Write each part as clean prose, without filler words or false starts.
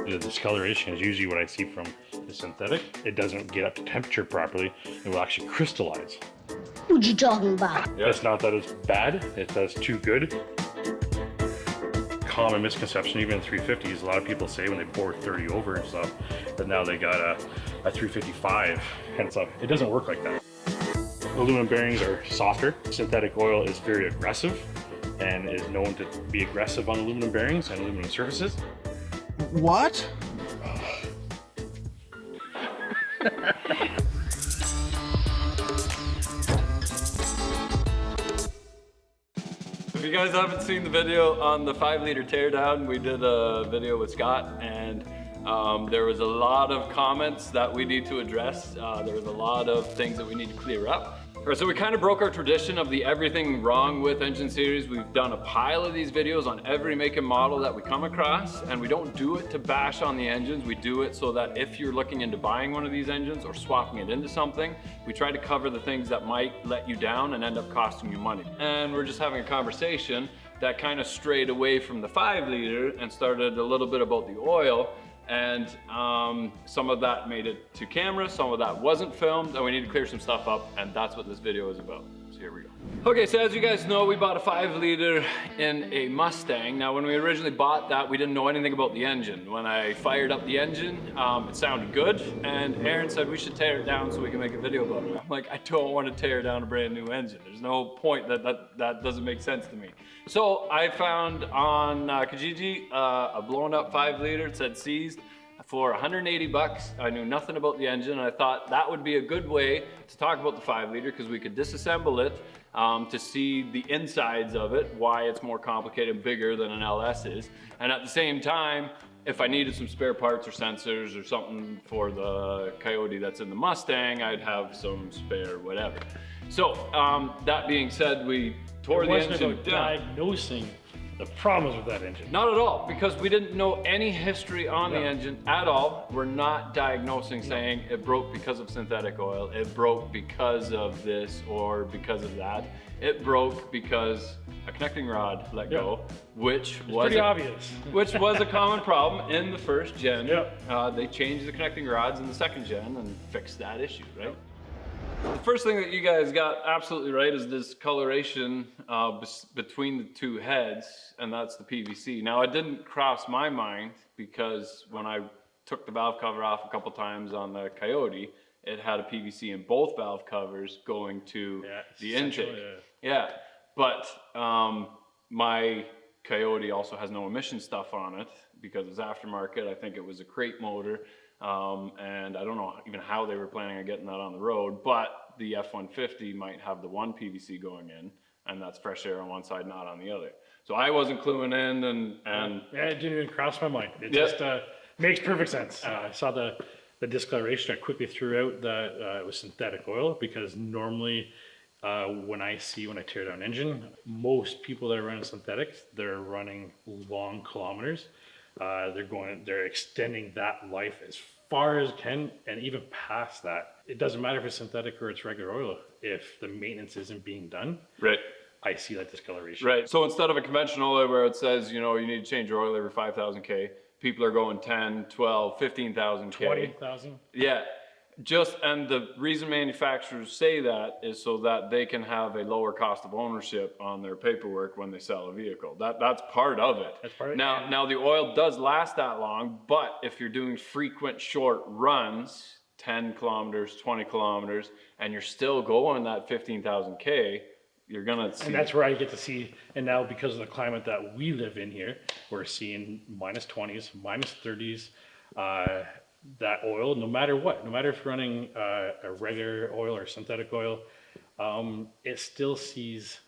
The discoloration is usually what I see from the synthetic. It doesn't get up to temperature properly. It will actually crystallize. What you talking about? Yeah. It's not that it's bad, it's that it's too good. Common misconception, even in 350s, a lot of people say when they bore 30 over and stuff, that now they got a 355 and stuff. It doesn't work like that. Aluminum bearings are softer. Synthetic oil is very aggressive and is known to be aggressive on aluminum bearings and aluminum surfaces. What? If you guys haven't seen the video on the 5-liter teardown, we did a video with Scott, and there was a lot of comments that we need to address. There was a lot of things that we need to clear up. All right, so we kind of broke our tradition of the everything wrong with engine series. We've done a pile of these videos on every make and model that we come across, and we don't do it to bash on the engines. We do it so that if you're looking into buying one of these engines or swapping it into something, we try to cover the things that might let you down and end up costing you money. And we're just having a conversation that kind of strayed away from the 5-liter and started a little bit about the oil. And some of that made it to camera, some of that wasn't filmed, and we need to clear some stuff up, and that's what this video is about. So here we go. Okay, so as you guys know, we bought a 5-liter in a Mustang. Now, when we originally bought that, we didn't know anything about the engine. When I fired up the engine, it sounded good, and Aaron said we should tear it down so we can make a video about it. I'm like, I don't want to tear down a brand new engine. There's no point, that doesn't make sense to me. So I found on Kijiji a blown up 5-liter. It said seized for 180 bucks. I knew nothing about the engine, and I thought that would be a good way to talk about the 5-liter because we could disassemble it to see the insides of it, why it's more complicated and bigger than an LS is. And at the same time, if I needed some spare parts or sensors or something for the Coyote that's in the Mustang, I'd have some spare whatever. So that being said, we tore the engine down. Diagnosing the problems with that engine. Not at all, because we didn't know any history on the engine at all. We're not diagnosing saying it broke because of synthetic oil, it broke because of this or because of that. It broke because a connecting rod let go, which was pretty obvious. Which was a common problem in the first gen. Yep. They changed the connecting rods in the second gen and fixed that issue, right? The first thing that you guys got absolutely right is this coloration between the two heads, and that's the PVC. Now, it didn't cross my mind because when I took the valve cover off a couple times on the Coyote, it had a PVC in both valve covers going to the intake. Yeah, but my Coyote also has no emission stuff on it because it's aftermarket. I think it was a crate motor. And I don't know even how they were planning on getting that on the road, but the F-150 might have the one PVC going in, and that's fresh air on one side, not on the other. So I wasn't cluing in, and yeah, it didn't even cross my mind. It just makes perfect sense. I saw the discoloration. I quickly threw out that it was synthetic oil because normally when I tear down an engine, most people that are running synthetics, they're running long kilometers. They're extending that life as far as can, and even past that. It doesn't matter if it's synthetic or it's regular oil. If the maintenance isn't being done, right, I see that discoloration. Right. So instead of a conventional oil where it says, you know, you need to change your oil every 5,000 K, people are going 10, 12, 15,000 K. 20,000. Yeah. And the reason manufacturers say that is so that they can have a lower cost of ownership on their paperwork when they sell a vehicle. That's part of it. That's part of it. Now the oil does last that long, but if you're doing frequent short runs, 10 kilometers, 20 kilometers, and you're still going that 15,000 K, you're gonna see. And that's where I get to see, and now because of the climate that we live in here, we're seeing minus 20s, minus 30s, that oil, no matter what, no matter if you're running a regular oil or synthetic oil, it still sees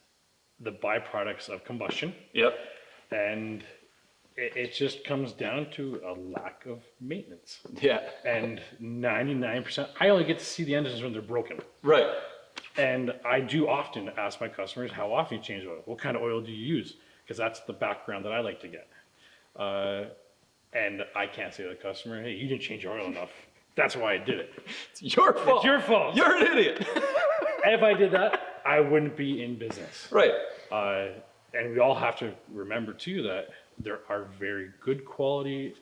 the byproducts of combustion. Yep. And it just comes down to a lack of maintenance. Yeah. And 99%, I only get to see the engines when they're broken. Right. And I do often ask my customers, how often you change oil? What kind of oil do you use? Because that's the background that I like to get. And I can't say to the customer, hey, you didn't change your oil enough. That's why I did it. It's your fault. It's your fault. You're an idiot. If I did that, I wouldn't be in business. Right. And we all have to remember too that there are very good quality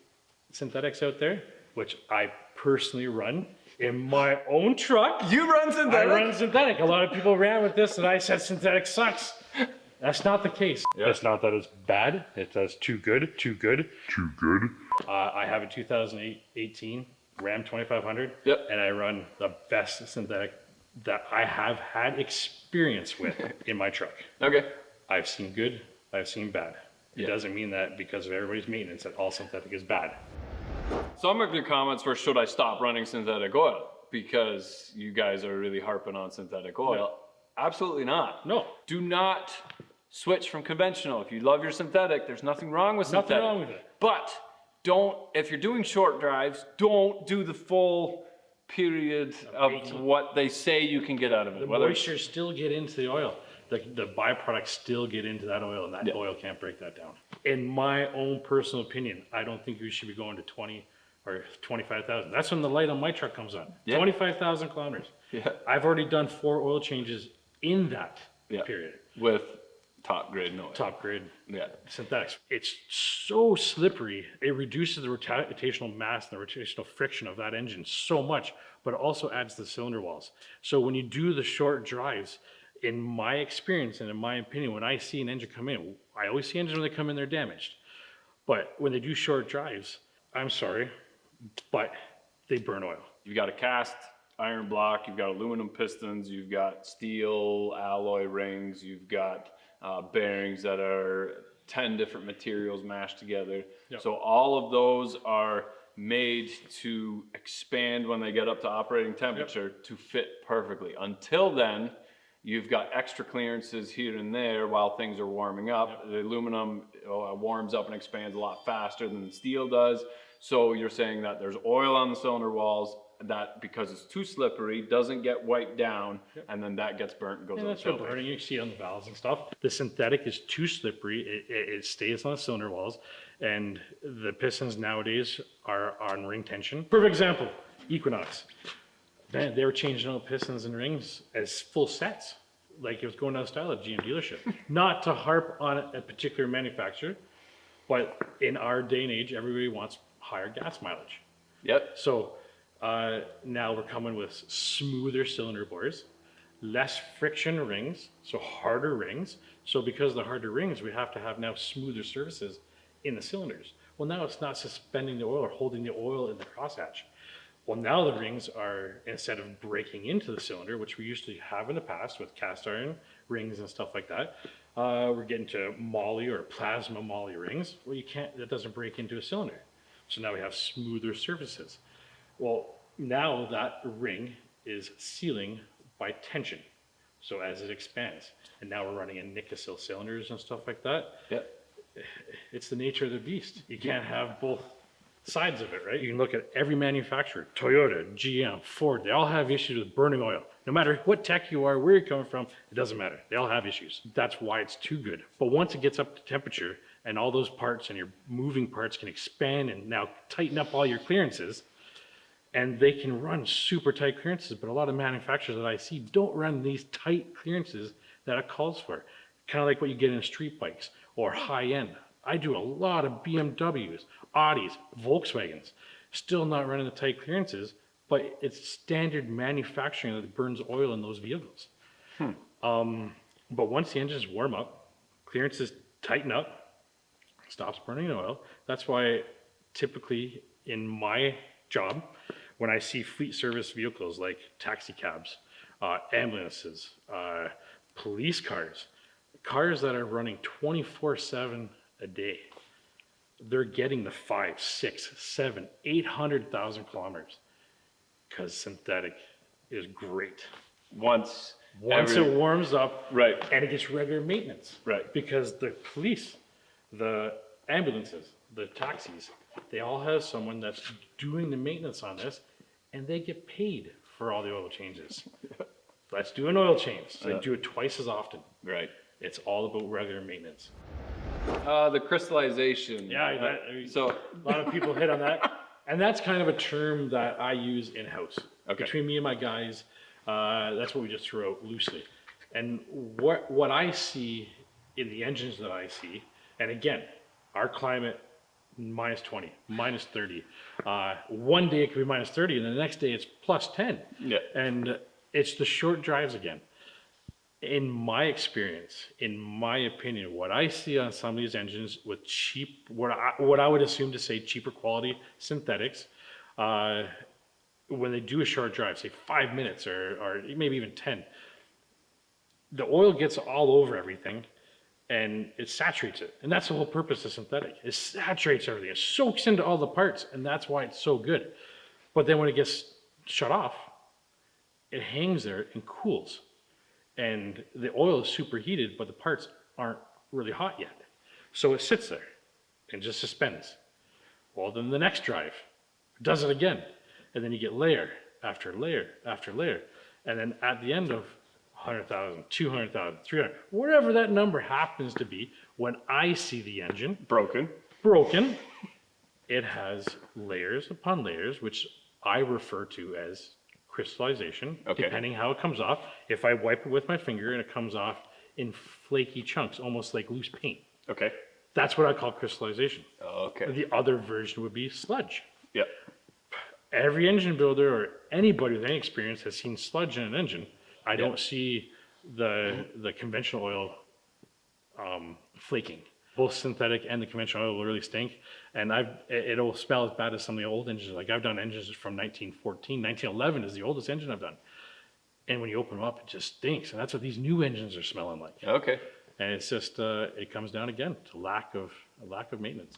synthetics out there, which I personally run in my own truck. You run synthetic? I run synthetic. A lot of people ran with this and I said synthetic sucks. That's not the case. Yeah. It's not that it's bad. It does too good. I have a 2018 Ram 2500, Yep. and I run the best synthetic that I have had experience with in my truck. Okay. I've seen good, I've seen bad. It Yeah. doesn't mean that because of everybody's maintenance that all synthetic is bad. Some of your comments were, should I stop running synthetic oil? Because you guys are really harping on synthetic oil. No. Absolutely not. No. Do not switch from conventional. If you love your synthetic, there's nothing wrong with synthetic. Nothing wrong with it. But don't, if you're doing short drives, don't do the full period of 18. what they say you can get out of it. The Whether moisture still get into the oil. The byproducts still get into that oil, and that Yeah. oil can't break that down. In my own personal opinion, I don't think you should be going to 20 or 25,000. That's when the light on my truck comes on. Yeah. 25,000 kilometers. Yeah. I've already done 4 oil changes in that Yeah. period. with top grade oil. Top grade Yeah. synthetics. It's so slippery. It reduces the rotational mass and the rotational friction of that engine so much, but it also adds to the cylinder walls. So when you do the short drives, in my experience and in my opinion, when I see an engine come in, I always see engines when they come in, they're damaged. But when they do short drives, I'm sorry, but they burn oil. You've got a cast iron block, you've got aluminum pistons, you've got steel alloy rings, you've got bearings that are 10 different materials mashed together. Yep. So all of those are made to expand when they get up to operating temperature to fit perfectly. Until then, you've got extra clearances here and there while things are warming up. Yep. The aluminum warms up and expands a lot faster than the steel does. So you're saying that there's oil on the cylinder walls that, because it's too slippery, doesn't get wiped down, and then that gets burnt and goes And on the that's what filter. burning, you see it on the valves and stuff. The synthetic is too slippery, it stays on the cylinder walls, and the pistons nowadays are on ring tension. Perfect example, Equinox. Man, they were changing out pistons and rings as full sets, like it was going out of style at GM dealership. Not to harp on a particular manufacturer, but in our day and age, everybody wants higher gas mileage. Yep. So now we're coming with smoother cylinder bores, less friction rings, so harder rings. So because of the harder rings, we have to have now smoother surfaces in the cylinders. Well, now it's not suspending the oil or holding the oil in the crosshatch. Well, now the rings are, instead of breaking into the cylinder, which we used to have in the past with cast iron rings and stuff like that, we're getting to moly or plasma moly rings. Well, you can't, that doesn't break into a cylinder. So now we have smoother surfaces. Well, now that ring is sealing by tension. So as it expands, and now we're running in Nicosil cylinders and stuff like that. Yep. It's the nature of the beast. You can't have both sides of it, right? You can look at every manufacturer, Toyota, GM, Ford, they all have issues with burning oil. No matter what tech you are, where you're coming from, it doesn't matter. They all have issues. That's why it's too good. But once it gets up to temperature and all those parts and your moving parts can expand and now tighten up all your clearances, and they can run super tight clearances, but a lot of manufacturers that I see don't run these tight clearances that it calls for. Kind of like what you get in street bikes or high end. I do a lot of BMWs, Audis, Volkswagens, still not running the tight clearances, but it's standard manufacturing that burns oil in those vehicles. But once the engines warm up, clearances tighten up, stops burning oil. That's why typically in my job, when I see fleet service vehicles like taxi cabs, ambulances, police cars, cars that are running 24/7 a day, they're getting the 5, 6, 7, 800,000 kilometers because synthetic is great. Once It warms up, Right. and it gets regular maintenance. Right. Because the police, the ambulances, the taxis, they all have someone that's doing the maintenance on this, and they get paid for all the oil changes. Let's do an oil change. So they do it twice as often. Right. It's all about regular maintenance. The crystallization. So A lot of people hit on that. And that's kind of a term that I use in-house. Okay. Between me and my guys, that's what we just throw out loosely. And what I see in the engines that I see, and again, our climate minus 20, minus 30. One day it could be minus 30, and the next day it's plus 10. Yeah. And it's the short drives again. In my experience, in my opinion, what I see on some of these engines with cheap, what I would assume to say cheaper quality synthetics, when they do a short drive, say 5 minutes or maybe even 10, the oil gets all over everything and it saturates it. And that's the whole purpose of synthetic. It saturates everything. It soaks into all the parts, and that's why it's so good. But then when it gets shut off, it hangs there and cools. And the oil is superheated, but the parts aren't really hot yet. So it sits there and just suspends. Well, then the next drive does it again. And then you get layer after layer after layer. And then at the end of 100,000, 200,000, 300, whatever that number happens to be, when I see the engine broken, it has layers upon layers, which I refer to as crystallization, depending how it comes off. If I wipe it with my finger and it comes off in flaky chunks, almost like loose paint. Okay. That's what I call crystallization. Okay. The other version would be sludge. Yep. Every engine builder or anybody with any experience has seen sludge in an engine. I don't see the conventional oil flaking. Both synthetic and the conventional oil will really stink. And it'll smell as bad as some of the old engines. Like I've done engines from 1914, 1911 is the oldest engine I've done. And when you open them up, it just stinks. And that's what these new engines are smelling like. Okay. And it's just, it comes down again to lack of maintenance.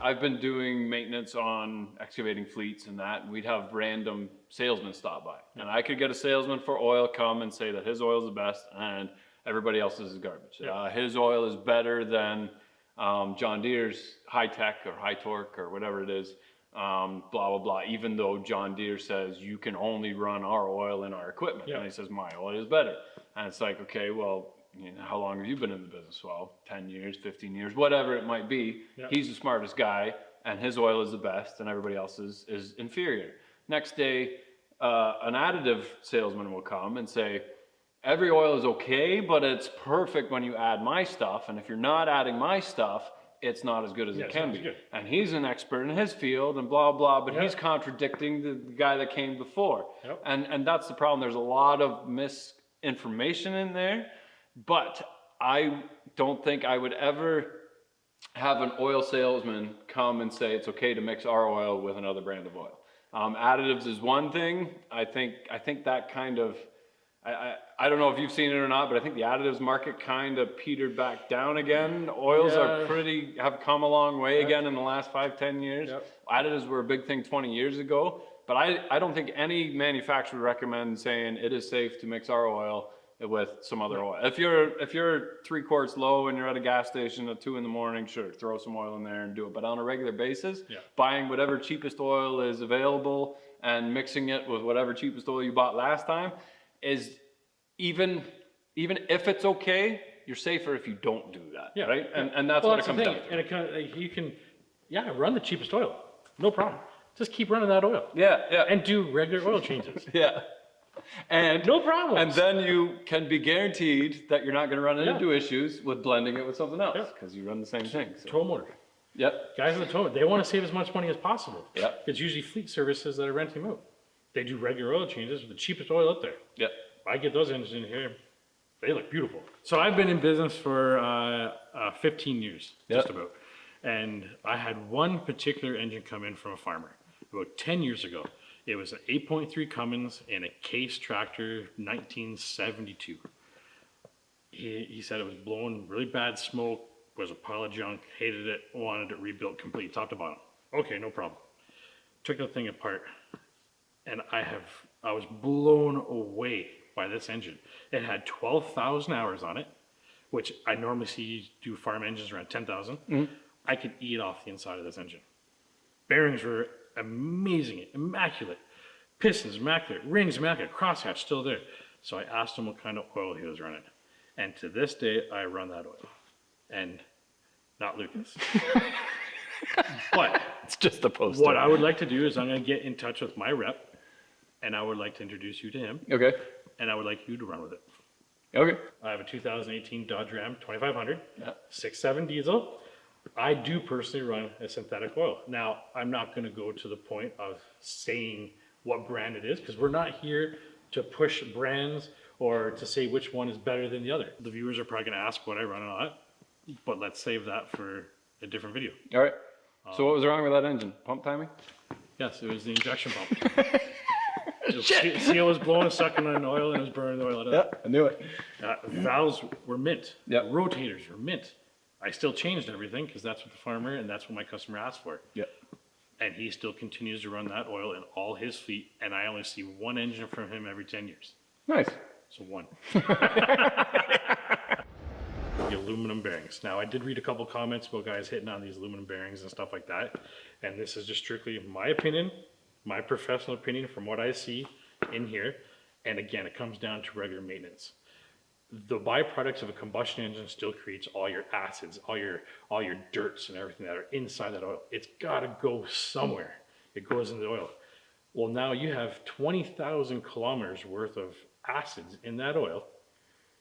I've been doing maintenance on excavating fleets and that. We'd have random salesmen stop by. And I could get a salesman for oil come and say that his oil is the best and everybody else's is garbage. Yeah. His oil is better than John Deere's high tech or high torque or whatever it is, blah, blah, blah, even though John Deere says you can only run our oil in our equipment. Yeah. And he says, my oil is better. And it's like, okay, well, you know, how long have you been in the business? Well, 10 years, 15 years, whatever it might be. Yeah. He's the smartest guy and his oil is the best and everybody else is inferior. Next day, an additive salesman will come and say, every oil is okay, but it's perfect when you add my stuff. And if you're not adding my stuff, it's not as good as it can be. Good. And he's an expert in his field and blah, blah, but he's contradicting the guy that came before. Yep. And that's the problem. There's a lot of misinformation in there, but I don't think I would ever have an oil salesman come and say it's okay to mix our oil with another brand of oil. Additives is one thing. I think that kind of, I don't know if you've seen it or not, but I think the additives market kind of petered back down again. Oils have come a long way again in the last 5-10 years. Yep. Additives were a big thing 20 years ago, but I don't think any manufacturer would recommend saying it is safe to mix our oil with some other oil. If you're 3 quarts low and you're at a gas station at 2 in the morning, sure, throw some oil in there and do it. But on a regular basis, buying whatever cheapest oil is available and mixing it with whatever cheapest oil you bought last time is even if it's okay, you're safer if you don't do that, right? And that's what it comes down to. And it kind of, you can, run the cheapest oil, no problem. Just keep running that oil. Yeah. And do regular oil changes. Yeah. And no problem. And then you can be guaranteed that you're not going to run into issues with blending it with something else because you run the same thing. So. Tow motor. Yep. Guys in the tow motor, they want to save as much money as possible. Yep. It's usually fleet services that are renting them out. They do regular oil changes with the cheapest oil out there. Yep. I get those engines in here, they look beautiful. So I've been in business for 15 years, just about. And I had one particular engine come in from a farmer about 10 years ago. It was an 8.3 Cummins in a case tractor, 1972. He said it was blowing really bad smoke, was a pile of junk, hated it, wanted it rebuilt complete, top to bottom. Okay, no problem. Took the thing apart, and I was blown away by this engine. It had 12,000 hours on it, which I normally see do farm engines around 10,000. Mm-hmm. I could eat off the inside of this engine. Bearings were amazing, immaculate. Pistons, immaculate. Rings, immaculate. Crosshatch still there. So I asked him what kind of oil he was running. And to this day, I run that oil. And not Lucas. But it's just the poster. What I would like to do is I'm going to get in touch with my rep, and I would like to introduce you to him. Okay. And I would like you to run with it. Okay. I have a 2018 Dodge Ram 2500, 6.7 diesel. I do personally run a synthetic oil. Now, I'm not going to go to the point of saying what brand it is because we're not here to push brands or to say which one is better than the other. The viewers are probably going to ask what I run on it, but let's save that for a different video. All right. So what was wrong with that engine? Pump timing? Yes, it was the injection pump. Seal was blowing, sucking on oil, and it was burning the oil out of it. I knew it. Valves were mint. Yep. Rotators were mint. I still changed everything because that's what the farmer and that's what my customer asked for. Yep. And he still continues to run that oil in all his fleet, and I only see one engine from him every 10 years. Nice. So one. The aluminum bearings. Now, I did read a couple comments about guys hitting on these aluminum bearings and stuff like that, and this is just strictly my opinion, my professional opinion from what I see in here. And again, it comes down to regular maintenance. The byproducts of a combustion engine still creates all your acids, all your dirts and everything that are inside that oil. It's got to go somewhere. It goes into the oil. Well, now you have 20,000 kilometers worth of acids in that oil.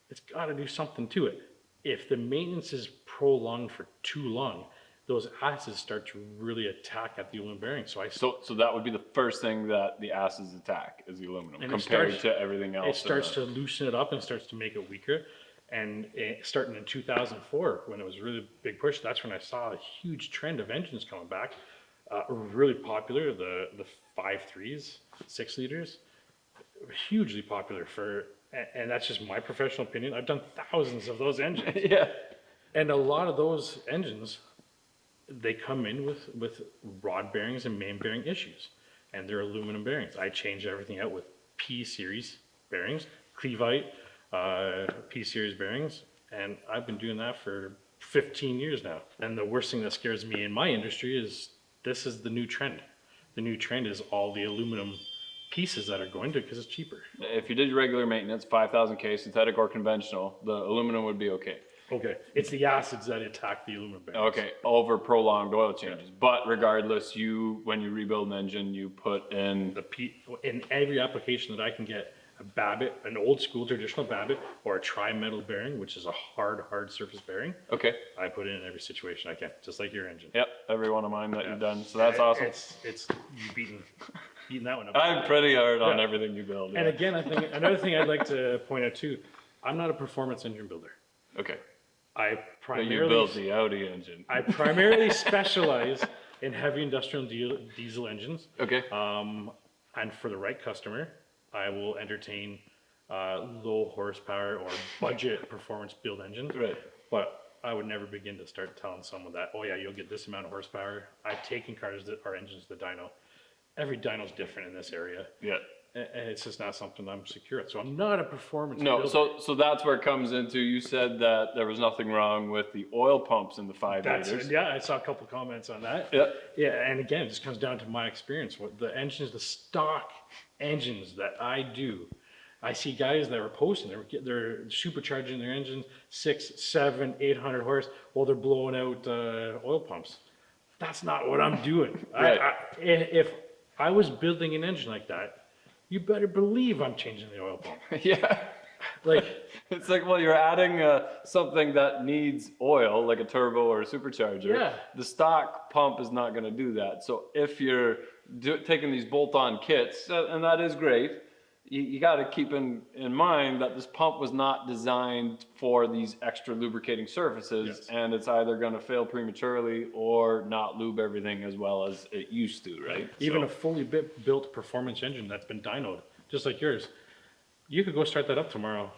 It's got to do something to it. If the maintenance is prolonged for too long, those acids start to really attack at the aluminum bearing. So that would be the first thing that the acids attack is the aluminum compared to everything else. It starts to loosen it up and starts to make it weaker. And starting in 2004, when it was really a big push, that's when I saw a huge trend of engines coming back. Really popular, the 5.3s, 6 liters, hugely popular and that's just my professional opinion. I've done thousands of those engines. Yeah. And a lot of those engines, they come in with rod bearings and main bearing issues, and they're aluminum bearings. I change everything out with P series bearings, Clevite, P series bearings, and I've been doing that for 15 years now. And the worst thing that scares me in my industry is this is the new trend. The new trend is all the aluminum pieces that are going to because it's cheaper. If you did your regular maintenance, 5,000 K, synthetic or conventional, the aluminum would be okay. Okay, it's the acids that attack the aluminum bearings. Okay, over prolonged oil changes. Yeah. But regardless, when you rebuild an engine, you put in in every application that I can get a Babbitt, an old school traditional Babbitt, or a tri-metal bearing, which is a hard surface bearing. Okay. I put it in every situation I can, just like your engine. Yep, every one of mine that you've done. So that's awesome. It's you beating that one up. I'm pretty hard on everything you build. Yeah. And again, I think another thing I'd like to point out too, I'm not a performance engine builder. Okay. I primarily you build the Audi engine. I primarily specialize in heavy industrial diesel engines. Okay. And for the right customer, I will entertain low horsepower or budget performance build engines. Right. But I would never begin to start telling someone that, oh yeah, you'll get this amount of horsepower. I've taken cars that are engines to dyno. Every dyno's different in this area. Yeah. And it's just not something I'm secure at. So I'm not a performance builder. So that's where it comes into, you said that there was nothing wrong with the oil pumps in the 5 liters. Yeah, I saw a couple comments on that. Yeah. Yeah, and again, it just comes down to my experience. What the engines, the stock engines that I do, I see guys that are posting, they're supercharging their engines 600, 700, 800 horse while they're blowing out oil pumps. That's not what I'm doing. Right. If I was building an engine like that, you better believe I'm changing the oil pump. Yeah. Like, it's like, well, you're adding something that needs oil, like a turbo or a supercharger. Yeah. The stock pump is not going to do that. So if you're taking these bolt-on kits, and that is great, you got to keep in mind that this pump was not designed for these extra lubricating surfaces, yes. And it's either going to fail prematurely or not lube everything as well as it used to, right? Even a fully built performance engine that's been dynoed, just like yours, you could go start that up tomorrow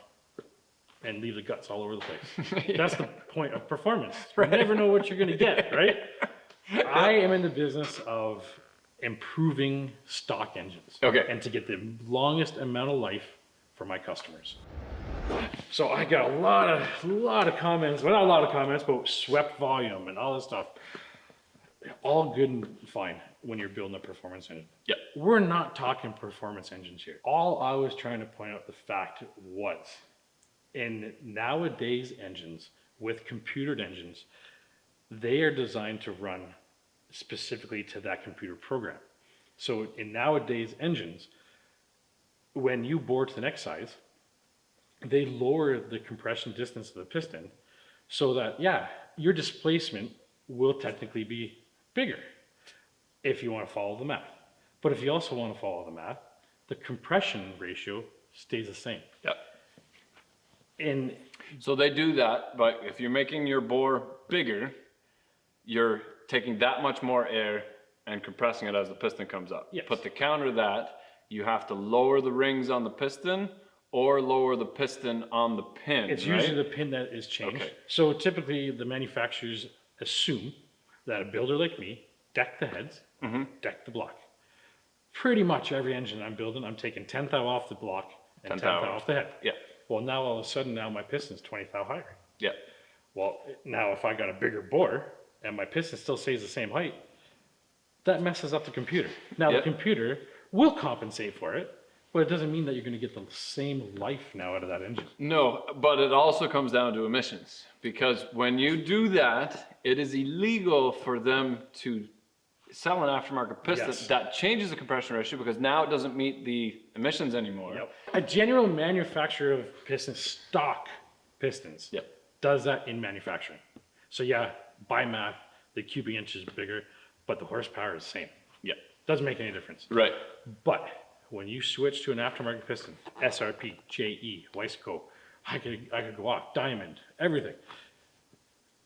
and leave the guts all over the place. Yeah. That's the point of performance. Right. You never know what you're going to get, right? I am in the business of improving stock engines. Okay. And to get the longest amount of life for my customers. So I got a lot of comments, well, not a lot of comments, but swept volume and all this stuff. All good and fine when you're building a performance engine. Yeah. We're not talking performance engines here. All I was trying to point out the fact was, in nowadays engines, with computered engines, they are designed to run specifically to that computer program. So in nowadays engines, when you bore to the next size, they lower the compression distance of the piston so that, yeah, your displacement will technically be bigger if you want to follow the math. But if you also want to follow the math, the compression ratio stays the same. Yep. And So they do that, but if you're making your bore bigger, you're taking that much more air and compressing it as the piston comes up. Yes. But to counter that, you have to lower the rings on the piston or lower the piston on the pin. it's right? usually the pin that is changed. Okay. So typically the manufacturers assume that a builder like me deck the heads, deck the block. Pretty much every engine I'm building, I'm taking 10 thou off the block and 10 10 thou thou off the head. Yeah. Well, now all of a sudden, now my piston's 20 thou higher. Yeah. Well, now if I got a bigger bore and my piston still stays the same height, that messes up the computer. Now Yeah. the computer will compensate for it, but it doesn't mean that you're going to get the same life now out of that engine. No, but it also comes down to emissions, because when you do that, it is illegal for them to sell an aftermarket piston Yes. that changes the compression ratio, because now it doesn't meet the emissions anymore. Yep. A general manufacturer of pistons, stock pistons, Yep. does that in manufacturing. So yeah, by math, the cubic inch is bigger, but the horsepower is the same. Yep. Doesn't make any difference. Right. But when you switch to an aftermarket piston, SRP, JE, Weisco, I could go off, Diamond, everything,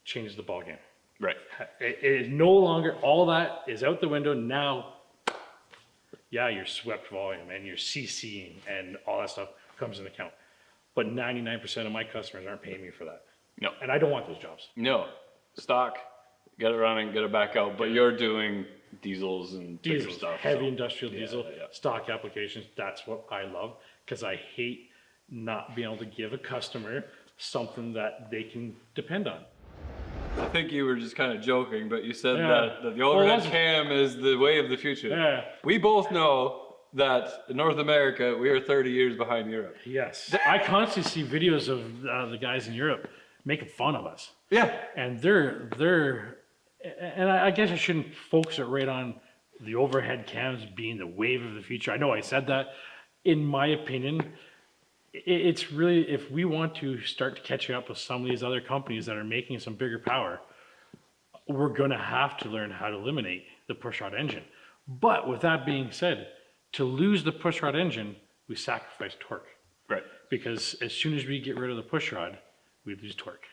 changes the ball game. Right. It is no longer, all that is out the window now. Yeah, your swept volume and your CCing and all that stuff comes into account. But 99% of my customers aren't paying me for that. No. And I don't want those jobs. No. Stock, get it running, get it back out, but you're doing diesels and bigger Diesels, stuff. heavy so- industrial diesel, yeah. stock applications, that's what I love, because I hate not being able to give a customer something that they can depend on. I think you were just kind of joking, but you said Yeah. that the overhead that's- cam is the way of the future. Yeah. We both know that in North America, we are 30 years behind Europe. Yes, I constantly see videos of the guys in Europe making fun of us. Yeah. And and I guess I shouldn't focus it right on the overhead cams being the wave of the future. I know I said that. In my opinion, it's really, if we want to start catching up with some of these other companies that are making some bigger power, we're going to have to learn how to eliminate the pushrod engine. But with that being said, to lose the pushrod engine, we sacrifice torque. Right. Because as soon as we get rid of the pushrod, we lose torque.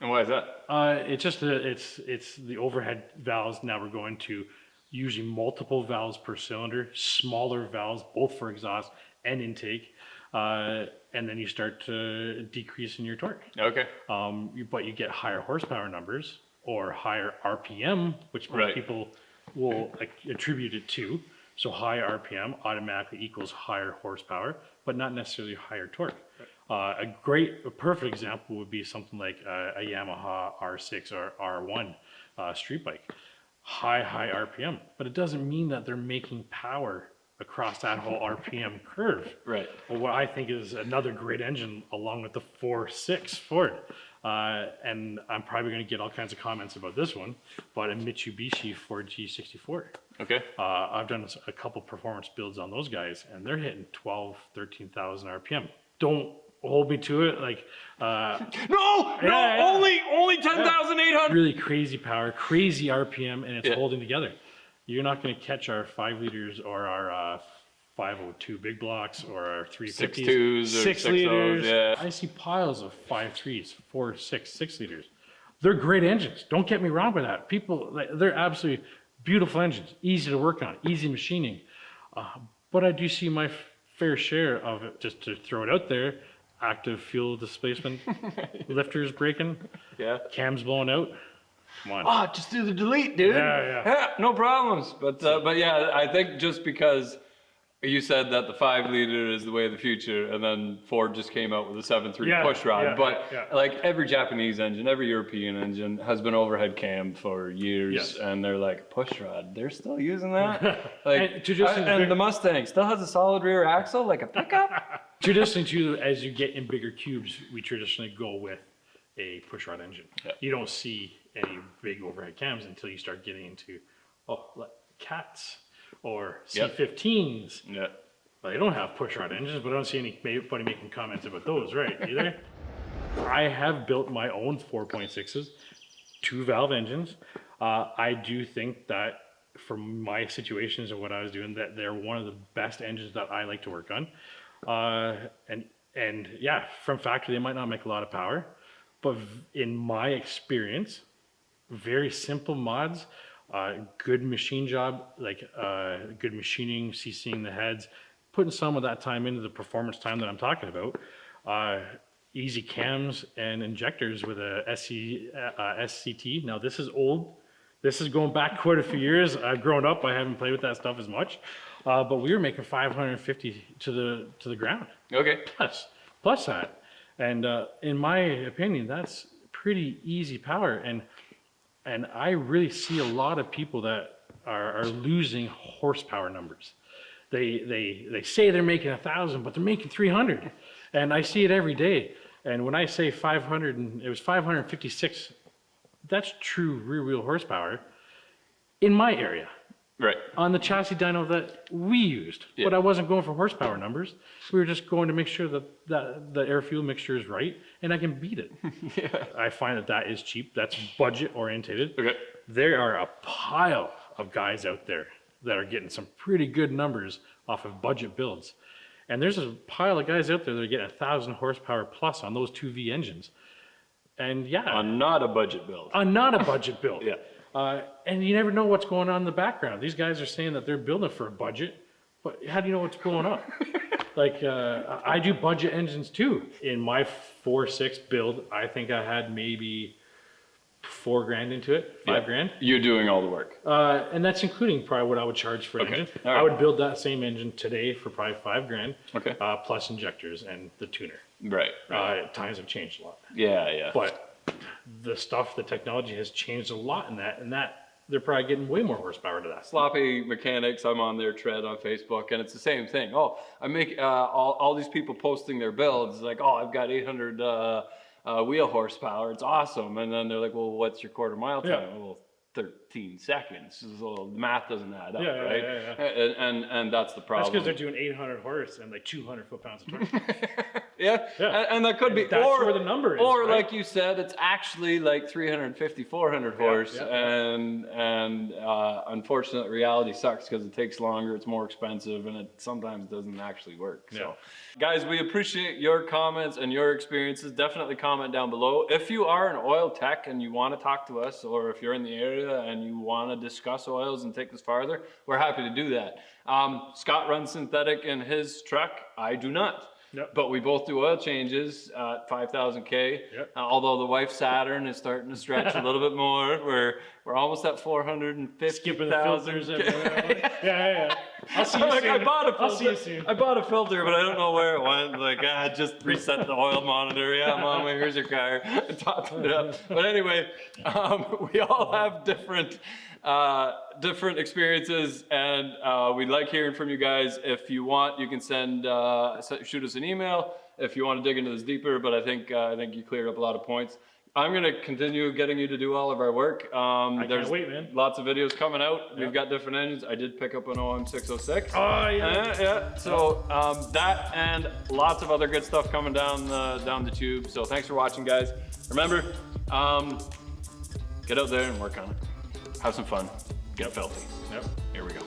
And why is that? It's just it's the overhead valves. Now we're going to usually multiple valves per cylinder, smaller valves, both for exhaust and intake. And then you start to decrease in your torque. Okay. But you get higher horsepower numbers or higher RPM, which most Right. people will attribute it to. So high RPM automatically equals higher horsepower, but not necessarily higher torque. A perfect example would be something like a Yamaha R6 or R1 street bike. High RPM, but it doesn't mean that they're making power across that whole RPM curve. Right. Well, what I think is another great engine along with the 4.6 Ford. And I'm probably going to get all kinds of comments about this one, but a Mitsubishi 4G64. Okay. I've done a couple performance builds on those guys, and they're hitting 13,000 RPM. Don't hold me to it. Like, Only 10,800. really crazy power, crazy RPM, and it's Yeah. holding together. You're not going to catch our 5 liters or our 502 big blocks or our 350s. 6.2s or 6 6.0s, liters. yeah. I see piles of 5.3s, 4, 6, 6 liters. They're great engines. Don't get me wrong with that. They're absolutely beautiful engines, easy to work on, easy machining. But I do see my fair share of it, just to throw it out there, active fuel displacement, lifters breaking, Yeah. cams blowing out. Come on. Oh, just do the delete, dude. Yeah. No problems. But yeah, I think just because you said that the 5 liter is the way of the future, and then Ford just came out with a 7.3 Yeah, push rod. yeah, but yeah. like every Japanese engine, every European engine has been overhead cam for years, Yes. and they're like, push rod, they're still using that. Like, And to just- and the Mustang still has a solid rear axle, like a pickup. Traditionally, too, as you get in bigger cubes, we traditionally go with a pushrod engine. Yeah. You don't see any big overhead cams until you start getting into cats or Yep. C15s. Yeah. Well, they don't have pushrod engines, but I don't see anybody making comments about those, right? Either. I have built my own 4.6s. two valve engines. I do think that for my situations and what I was doing, that they're one of the best engines that I like to work on. And yeah, from factory, they might not make a lot of power, but in my experience, very simple mods, good machine job, like good machining, CCing the heads, putting some of that time into the performance time that I'm talking about. Easy cams and injectors with a SCT. Now this is old. This is going back quite a few years. I've grown up. I haven't played with that stuff as much, but we were making 550 to the ground. Okay. Plus that, and in my opinion, that's pretty easy power. And I really see a lot of people that are losing horsepower numbers. They say they're making 1,000, but they're making 300, and I see it every day. And when I say 500, and it was 556. That's true rear wheel horsepower in my area. Right. On the chassis dyno that we used. Yeah. But I wasn't going for horsepower numbers. We were just going to make sure that the air fuel mixture is right and I can beat it. Yeah. I find that is cheap. That's budget orientated. Okay. There are a pile of guys out there that are getting some pretty good numbers off of budget builds. And there's a pile of guys out there that are getting 1,000 horsepower plus on those 2V engines. And yeah. On not a budget build. On not a budget build. Yeah. And you never know what's going on in the background. These guys are saying that they're building for a budget, but how do you know what's going on? Like, I do budget engines too. In my 4.6 build, I think I had maybe $4,000 into it, $5,000. You're doing all the work. And that's including probably what I would charge for an engine. All right. I would build that same engine today for probably $5,000. Okay. Plus injectors and the tuner. Right. Times have changed a lot. Yeah. But the stuff, the technology has changed a lot in that they're probably getting way more horsepower to that. Sloppy Mechanics, I'm on their thread on Facebook, and it's the same thing. Oh, I make all these people posting their builds, like, oh, I've got 800 wheel horsepower. It's awesome. And then they're like, well, what's your quarter mile time? Yeah. Well, 13 seconds. So the math doesn't add up, Yeah, right? yeah. And that's the problem. That's because they're doing 800 horse and like 200 foot-pounds of torque. Yeah. And that could be, That's where the number is, or right? like you said, it's actually like 350, 400 horse, yeah. and unfortunately, reality sucks because it takes longer, it's more expensive, and it sometimes doesn't actually work. So, guys, we appreciate your comments and your experiences. Definitely comment down below. If you are an oil tech and you want to talk to us, or if you're in the area and you want to discuss oils and take this farther, we're happy to do that. Scott runs synthetic in his truck. I do not. Yep. But we both do oil changes at 5,000K. Yep. Although the wife Saturn is starting to stretch a little bit more. We're almost at 450,000. Skipping the filters. Yeah. I'll see you Like, soon. I bought a filter. I'll see you soon. I bought a filter, but I don't know where it went. Like, I just reset the oil monitor. Yeah, Mom, here's your car. Topped it up. But anyway, we all have different experiences, and we like hearing from you guys. If you want, you can shoot us an email if you want to dig into this deeper, but I think you cleared up a lot of points. I'm going to continue getting you to do all of our work. I There's can't wait, man. lots of videos coming out. We've got different engines. I did pick up an OM606. Oh, yeah. Yeah. So that and lots of other good stuff coming down the tube. So thanks for watching, guys. Remember, get out there and work on it. Have some fun. Get filthy. Yep. Here we go.